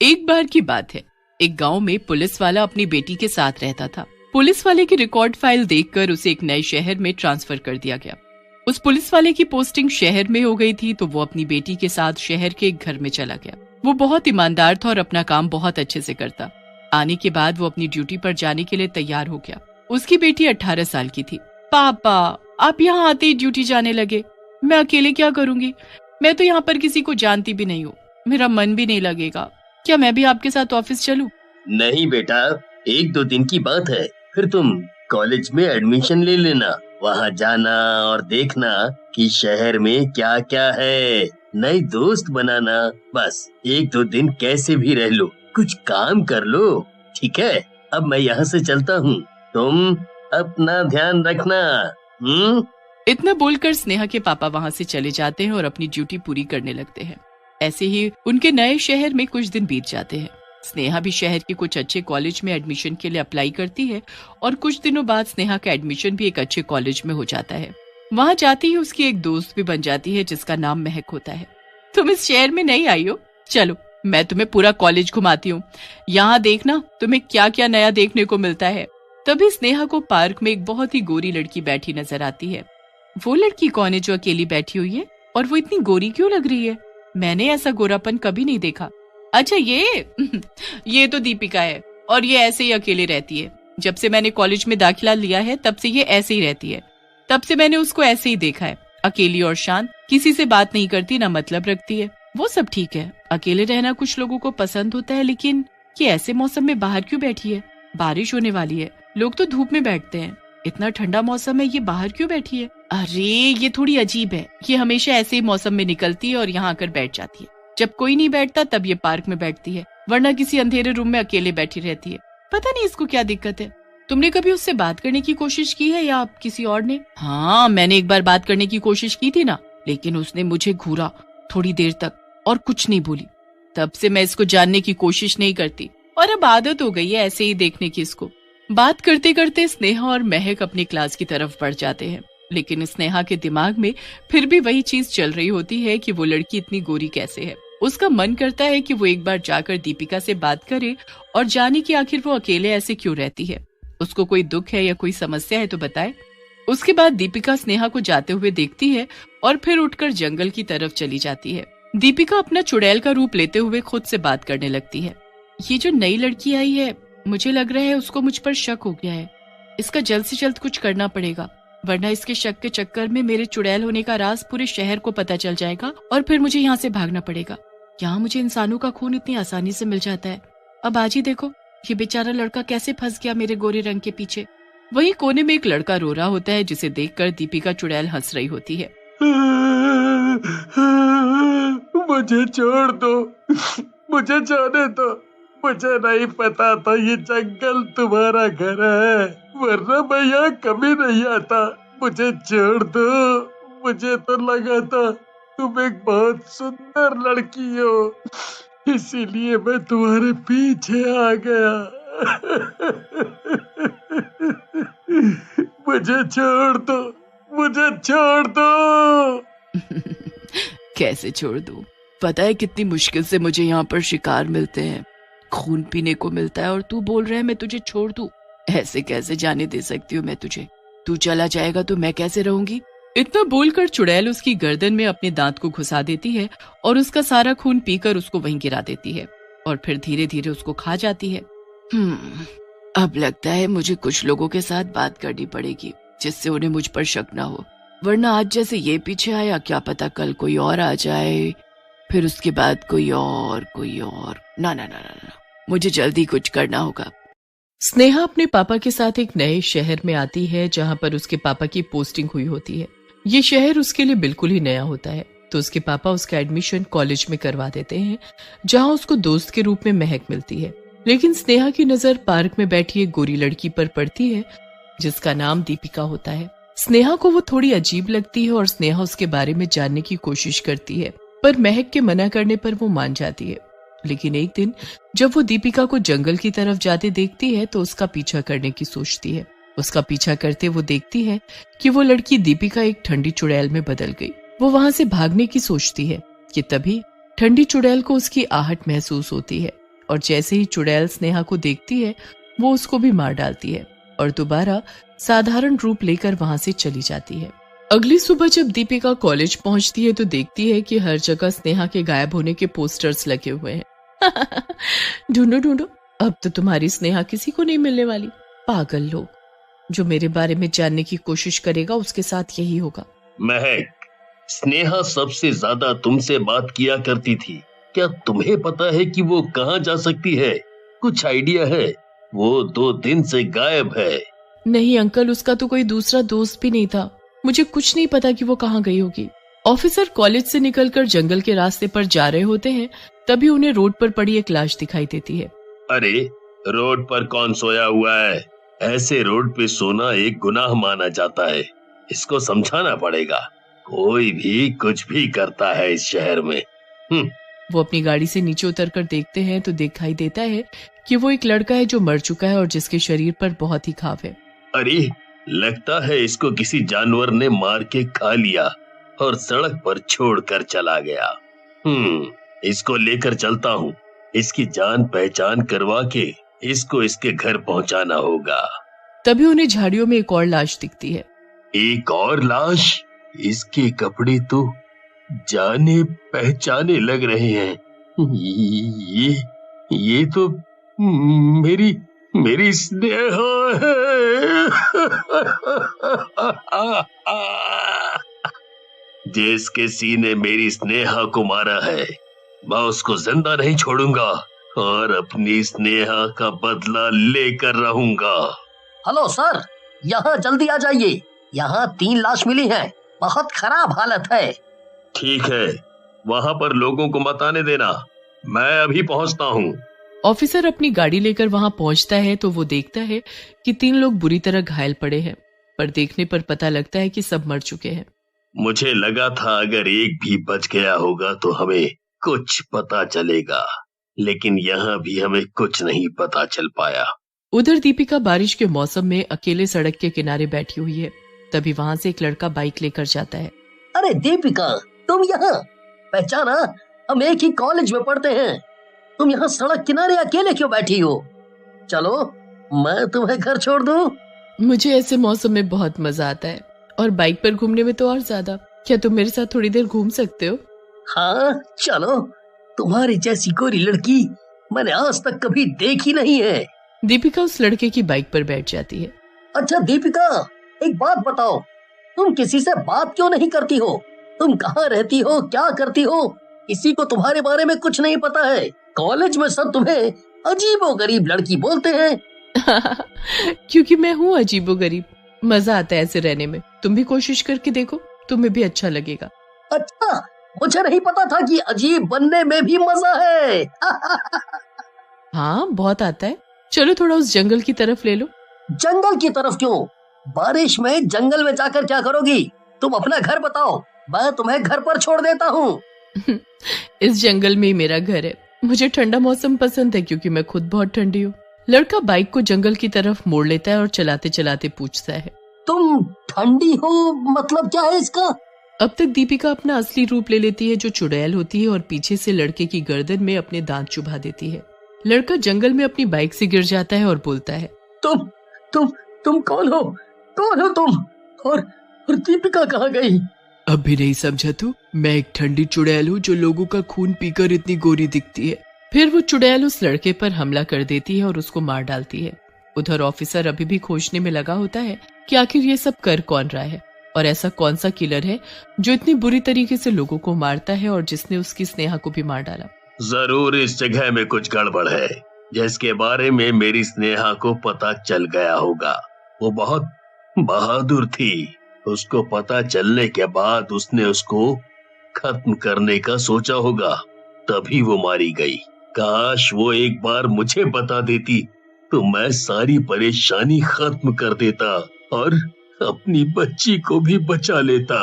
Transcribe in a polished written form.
एक बार की बात है, एक गांव में पुलिस वाला अपनी बेटी के साथ रहता था। पुलिस वाले की रिकॉर्ड फाइल देखकर उसे एक नए शहर में ट्रांसफर कर दिया गया। उस पुलिस वाले की पोस्टिंग शहर में हो गई थी, तो वो अपनी बेटी के साथ शहर के एक घर में चला गया। वो बहुत ईमानदार था और अपना काम बहुत अच्छे से करता। आने के बाद वो अपनी ड्यूटी पर जाने के लिए तैयार हो गया। उसकी बेटी 18 साल की थी। पापा, आप यहाँ आते ही ड्यूटी जाने लगे, मैं अकेले क्या करूंगी? मैं तो यहाँ पर किसी को जानती भी नहीं हूँ, मेरा मन भी नहीं लगेगा। क्या मैं भी आपके साथ ऑफिस चलूं? नहीं बेटा, 1-2 दिन की बात है, फिर तुम कॉलेज में एडमिशन ले लेना। वहाँ जाना और देखना कि शहर में क्या क्या है, नए दोस्त बनाना। बस 1-2 दिन कैसे भी रह लो, कुछ काम कर लो, ठीक है? अब मैं यहाँ से चलता हूँ, तुम अपना ध्यान रखना। इतना बोलकर स्नेहा के पापा वहाँ से चले जाते हैं और अपनी ड्यूटी पूरी करने लगते हैं। ऐसे ही उनके नए शहर में कुछ दिन बीत जाते हैं। स्नेहा भी शहर के कुछ अच्छे कॉलेज में एडमिशन के लिए अप्लाई करती है और कुछ दिनों बाद स्नेहा का एडमिशन भी एक अच्छे कॉलेज में हो जाता है। वहाँ जाती ही उसकी एक दोस्त भी बन जाती है जिसका नाम महक होता है। तुम इस शहर में नहीं आई हो, चलो मैं तुम्हें पूरा कॉलेज घुमाती हूँ, यहाँ देखना तुम्हें क्या क्या नया देखने को मिलता है। तभी स्नेहा को पार्क में एक बहुत ही गोरी लड़की बैठी नजर आती है। वो लड़की कौन है जो अकेली बैठी हुई है, और वो इतनी गोरी क्यों लग रही है? मैंने ऐसा गोरापन कभी नहीं देखा। अच्छा ये तो दीपिका है, और ये ऐसे ही अकेले रहती है। जब से मैंने कॉलेज में दाखिला लिया है तब से ये ऐसे ही रहती है। तब से मैंने उसको ऐसे ही देखा है, अकेली और शांत, किसी से बात नहीं करती, ना मतलब रखती है। वो सब ठीक है, अकेले रहना कुछ लोगों को पसंद होता है, लेकिन ये ऐसे मौसम में बाहर क्यों बैठी है? बारिश होने वाली है, लोग तो धूप में बैठते हैं, इतना ठंडा मौसम है, ये बाहर क्यों बैठी है? अरे ये थोड़ी अजीब है, ये हमेशा ऐसे ही मौसम में निकलती है और यहाँ आकर बैठ जाती है। जब कोई नहीं बैठता तब ये पार्क में बैठती है, वरना किसी अंधेरे रूम में अकेले बैठी रहती है। पता नहीं इसको क्या दिक्कत है। तुमने कभी उससे बात करने की कोशिश की है या किसी और ने? हाँ, मैंने एक बार बात करने की कोशिश की थी ना, लेकिन उसने मुझे घूरा थोड़ी देर तक और कुछ नहीं बोली। तब से मैं इसको जानने की कोशिश नहीं करती और अब आदत हो गई है ऐसे ही देखने की इसको। बात करते करते स्नेहा और महक अपनी क्लास की तरफ बढ़ जाते हैं, लेकिन स्नेहा के दिमाग में फिर भी वही चीज चल रही होती है कि वो लड़की इतनी गोरी कैसे है। उसका मन करता है कि वो एक बार जाकर दीपिका से बात करे और जाने कि आखिर वो अकेले ऐसे क्यों रहती है। उसको कोई दुख है या कोई समस्या है तो बताए। उसके बाद दीपिका स्नेहा को जाते हुए देखती है और फिर उठकर जंगल की तरफ चली जाती है। दीपिका अपना चुड़ैल का रूप लेते हुए खुद से बात करने लगती है। ये जो नई लड़की आई है, मुझे लग रहा है उसको मुझ पर शक हो गया है। इसका जल्द से जल्द कुछ करना पड़ेगा, वरना इसके शक के चक्कर में मेरे चुड़ैल होने का राज पूरे शहर को पता चल जाएगा और फिर मुझे यहाँ से भागना पड़ेगा। यहाँ मुझे इंसानों का खून इतनी आसानी से मिल जाता है। अब आज ही देखो ये बेचारा लड़का कैसे फंस गया मेरे गोरे रंग के पीछे। वहीं कोने में एक लड़का रो रहा होता है, जिसे देखकर दीपिका चुड़ैल हंस रही होती है। मुझे छोड़ दो, मुझे जाने दो। मुझे नहीं पता था ये जंगल तुम्हारा घर है, वरना मैं यहाँ कभी नहीं आता। मुझे छोड़ दो, मुझे तो लगा था तुम एक बहुत सुंदर लड़की हो, इसीलिए मैं तुम्हारे पीछे आ गया। मुझे छोड़ दो, मुझे छोड़ दो। कैसे छोड़ दूं? पता है कितनी मुश्किल से मुझे यहाँ पर शिकार मिलते हैं, खून पीने को मिलता है, और तू बोल रहा है मैं तुझे छोड़ दूं? ऐसे कैसे जाने दे सकती हूँ मैं तुझे? तू चला जाएगा तो मैं कैसे रहूंगी? इतना बोलकर चुड़ैल उसकी गर्दन में अपने दांत को घुसा देती है और उसका सारा खून पीकर उसको वहीं गिरा देती है और फिर धीरे धीरे उसको खा जाती है। अब लगता है मुझे कुछ लोगों के साथ बात करनी पड़ेगी जिससे उन्हें मुझ पर शक ना हो, वरना आज जैसे ये पीछे आया, क्या पता कल कोई और आ जाए, फिर उसके बाद कोई और। ना ना ना ना ना, मुझे जल्दी कुछ करना होगा। स्नेहा अपने पापा के साथ एक नए शहर में आती है जहां पर उसके पापा की पोस्टिंग हुई होती है। ये शहर उसके लिए बिल्कुल ही नया होता है, तो उसके पापा उसका एडमिशन कॉलेज में करवा देते हैं जहां उसको दोस्त के रूप में महक मिलती है। लेकिन स्नेहा की नजर पार्क में बैठी एक गोरी लड़की पर पड़ती है जिसका नाम दीपिका होता है। स्नेहा को वो थोड़ी अजीब लगती है और स्नेहा उसके बारे में जानने की कोशिश करती है, पर महक के मना करने पर वो मान जाती है। लेकिन एक दिन जब वो दीपिका को जंगल की तरफ जाते देखती है तो उसका पीछा करने की सोचती है। उसका पीछा करते वो देखती है कि वो लड़की दीपिका एक ठंडी चुड़ैल में बदल गई। वो वहां से भागने की सोचती है कि तभी ठंडी चुड़ैल को उसकी आहट महसूस होती है। और जैसे ही चुड़ैल स्नेहा को देखती है वो उसको भी मार डालती है और दोबारा साधारण रूप लेकर वहां से चली जाती है। अगली सुबह जब दीपिका कॉलेज पहुंचती है तो देखती है कि हर जगह स्नेहा के गायब होने के पोस्टर्स लगे हुए हैं। ढूंढो ढूंढो, अब तो तुम्हारी स्नेहा किसी को नहीं मिलने वाली। पागल लोग, जो मेरे बारे में जानने की कोशिश करेगा उसके साथ यही होगा। महक, स्नेहा सबसे ज्यादा तुमसे बात किया करती थी। क्या तुम्हें पता है कि वो कहाँ जा सकती है? कुछ आइडिया है? वो 2 दिन से गायब है। नहीं अंकल, उसका तो कोई दूसरा दोस्त भी नहीं था। मुझे कुछ नहीं पता कि वो कहाँ गई होगी। ऑफिसर कॉलेज से निकलकर जंगल के रास्ते पर जा रहे होते हैं, तभी उन्हें रोड पर पड़ी एक लाश दिखाई देती है। अरे, रोड पर कौन सोया हुआ है? ऐसे रोड पे सोना एक गुनाह माना जाता है। इसको समझाना पड़ेगा। कोई भी कुछ भी करता है इस शहर में। वो अपनी गाड़ी से नीचे उतरकर देखते हैं तो दिखाई देता है कि वो एक लड़का है जो मर चुका है और जिसके शरीर पर बहुत ही घाव है। अरे, लगता है इसको किसी जानवर ने मार के खा लिया और सड़क पर छोड़कर चला गया। इसको लेकर चलता हूँ। इसकी जान पहचान करवा के इसको इसके घर पहुंचाना होगा। तभी उन्हें झाड़ियों में एक और लाश दिखती है। एक और लाश? इसके कपड़े तो जाने पहचाने लग रहे हैं। ये तो मेरी स्नेहा है। जिसके सीने मेरी स्नेहा को मारा है, मैं उसको जिंदा नहीं छोड़ूंगा और अपनी स्नेहा का बदला लेकर रहूंगा। हेलो सर, यहाँ जल्दी आ जाइए। यहाँ 3 लाश मिली हैं। बहुत खराब हालत है। ठीक है, वहाँ पर लोगों को मत आने देना। मैं अभी पहुँचता हूँ। ऑफिसर अपनी गाड़ी लेकर वहां पहुंचता है तो वो देखता है कि 3 लोग बुरी तरह घायल पड़े हैं, पर देखने पर पता लगता है कि सब मर चुके हैं। मुझे लगा था अगर एक भी बच गया होगा तो हमें कुछ पता चलेगा, लेकिन यहाँ भी हमें कुछ नहीं पता चल पाया। उधर दीपिका बारिश के मौसम में अकेले सड़क के किनारे बैठी हुई है। तभी वहां से एक लड़का बाइक लेकर जाता है। अरे दीपिका, तुम यहाँ? पहचाना, हम एक ही कॉलेज में पढ़ते हैं। तुम यहाँ सड़क किनारे अकेले क्यों बैठी हो? चलो, मैं तुम्हें घर छोड़ दूं। मुझे ऐसे मौसम में बहुत मजा आता है और बाइक पर घूमने में तो और ज्यादा। क्या तुम मेरे साथ थोड़ी देर घूम सकते हो? हाँ चलो, तुम्हारी जैसी गोरी लड़की मैंने आज तक कभी देखी नहीं है। दीपिका उस लड़के की बाइक पर बैठ जाती है। अच्छा दीपिका, एक बात बताओ, तुम किसी से बात क्यों नहीं करती हो? तुम कहाँ रहती हो, क्या करती हो? किसी को तुम्हारे बारे में कुछ नहीं पता है। कॉलेज में सब तुम्हें अजीबोगरीब लड़की बोलते हैं। क्योंकि मैं हूँ अजीबोगरीब। मजा आता है ऐसे रहने में। तुम भी कोशिश करके देखो, तुम्हें भी अच्छा लगेगा। अच्छा, मुझे नहीं पता था कि अजीब बनने में भी मजा है। हाँ, बहुत आता है। चलो थोड़ा उस जंगल की तरफ ले लो। जंगल की तरफ क्यों? बारिश में जंगल में जाकर क्या करोगी? तुम अपना घर बताओ, मैं तुम्हें घर पर छोड़ देता हूँ। इस जंगल में ही मेरा घर है। मुझे ठंडा मौसम पसंद है क्योंकि मैं खुद बहुत ठंडी हूँ। लड़का बाइक को जंगल की तरफ मोड़ लेता है और चलाते चलाते पूछता है, तुम ठंडी हो मतलब क्या है इसका? अब तक दीपिका अपना असली रूप ले लेती है जो चुड़ैल होती है और पीछे से लड़के की गर्दन में अपने दांत चुभा देती है। लड़का जंगल में अपनी बाइक से गिर जाता है और बोलता है, तुम कौन हो? कौन हो तुम? और दीपिका कहाँ गई? अब भी नहीं समझा तू? मैं एक ठंडी चुड़ैल हूँ जो लोगों का खून पीकर इतनी गोरी दिखती है। फिर वो चुड़ैल उस लड़के पर हमला कर देती है और उसको मार डालती है। उधर ऑफिसर अभी भी खोजने में लगा होता है कि आखिर ये सब कर कौन रहा है और ऐसा कौन सा किलर है जो इतनी बुरी तरीके से लोगों को मारता है और जिसने उसकी स्नेहा को भी मार डाला। जरूर इस जगह में कुछ गड़बड़ है जिसके बारे में मेरी स्नेहा को पता चल गया होगा। वो बहुत बहादुर थी। उसको पता चलने के बाद उसने उसको खत्म करने का सोचा होगा, तभी वो मारी गई। काश वो एक बार मुझे बता देती तो मैं सारी परेशानी खत्म कर देता और अपनी बच्ची को भी बचा लेता।